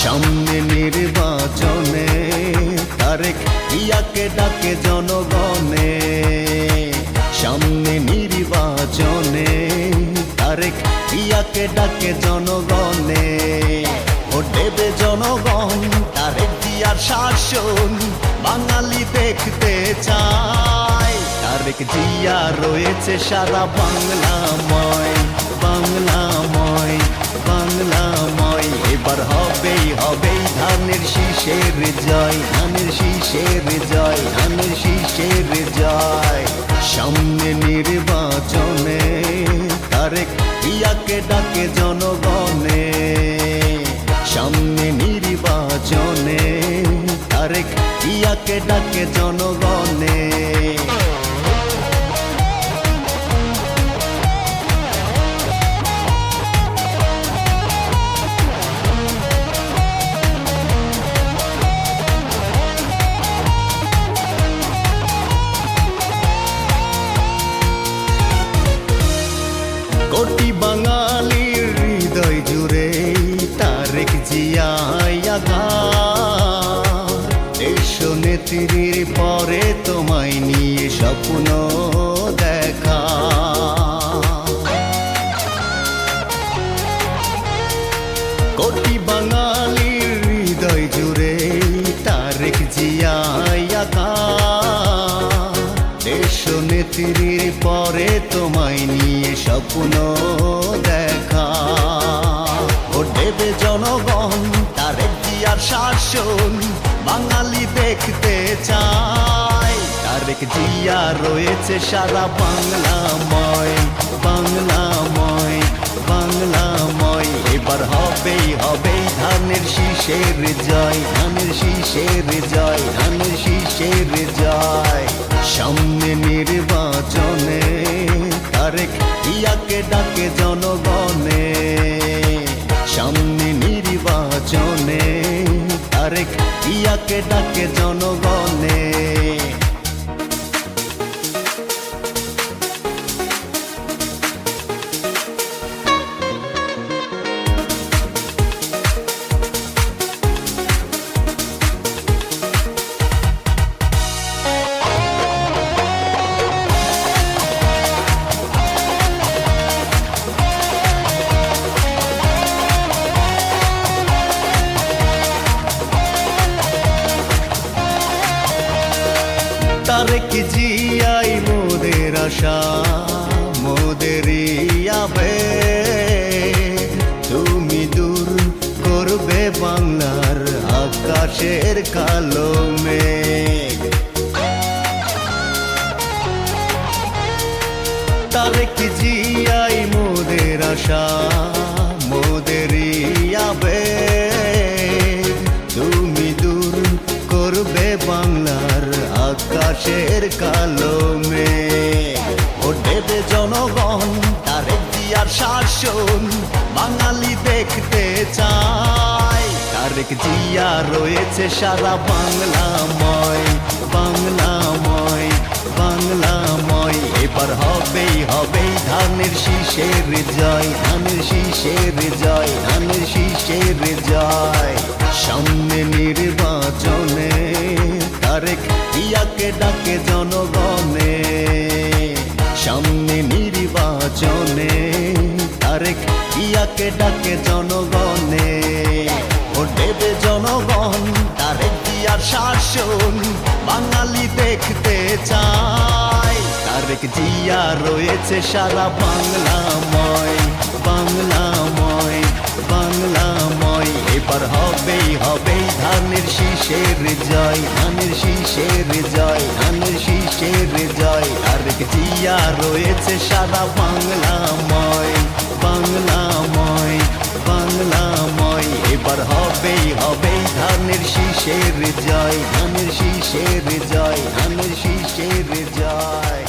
সামনে নির্বাচনে তারেক ইয়াকে ডাকে জনগণে। সামনে নির্বাচনে তারেক ইয়াকে ডাকে জনগণে। ভোট দেবে জনগণ, তারেক জিয়ার শাসন বাঙালি দেখতে চায়। তারেক জিয়া রয়েছে সারা বাংলাময়, বাংলাময়, বাংলাময়। এবার হবেই হবেই ধানের শীষের জয়, ধানের শীষের জয়, ধানের শীষের জয়। সামনে নির্বাচনে তারেক ইয়াকে ডাকে জনগণে। সামনে নির্বাচনে তারেক ইয়াকে ডাকে জনগণে। কোটি বাঙালির হৃদয় জুড়ে তারেক জিয়া দেশ নেত্রীর পরে তোমায় নিয়ে স্বপ্ন দেখা। কোটি বাঙালির হৃদয় জুড়ে তারেক জিয়া দেশ নেত্রীর পরে তোমায় নিয়ে স্বপ্ন দেখা। ভোট দেবে জনগণ, তারেক জিয়ার শাসন বাঙালি দেখতে চায়। তারেক জিয়া রয়েছে সারা বাংলাময়, বাংলাময়, বাংলাময়। এবার হবেই হবেই ধানের শীষের জয়, ধানের শীষের জয়, ধানের শীষের জয়। সামনে নির্বাচনে তারেক ইয়াকে ডাকে জনগণে। সামনে নির্বাচনে তারেক ইয়াকে ডাকে জনগণে। তারেক জিয়াই মোদের আশা, মোদেরই আবেগ। তুমি দূর করবে বাংলার আকাশের কালো মেঘ। তারেক জিয়াই মোদের আশা, মোদেরই আবেগ। তুমি দূর করবে বাংলার আকাশের কালো মেঘ। ভোট দেবে জনগণ, তারেক জিয়ার শাসন বাঙালি দেখতে চায়। তারেক জিয়া রয়েছে সারা বাংলাময়, বাংলাময়, বাংলাময়। এবার হবেই হবেই ধানের শীষের জয়, ধানের শীষের জয়, ধানের শীষের জয়। সামনে নির্বাচনে তারেক ইয়াকে ডাকে জনগণে। সামনে নির্বাচনে তারেক ইয়াকে ডাকে জনগণে। ভোট দেবে জনগণ, তারেক জিয়ার শাসন বাঙালি দেখতে চায়। তারেক জিয়া রয়েছে সারা বাংলাময়, বাংলাময়, বাংলাময়। এবার হবেই হবেই ধানের শীষের জয়, ধানের শীষের জয়, ধানের শীষের জয়। তারেক জিয়া রয়েছে সারা বাংলাময়, বাংলাময়, বাংলাময়। এবার হবেই হবেই ধানের শীষের জয়, ধানের শীষের জয়, ধানের শীষের জয়।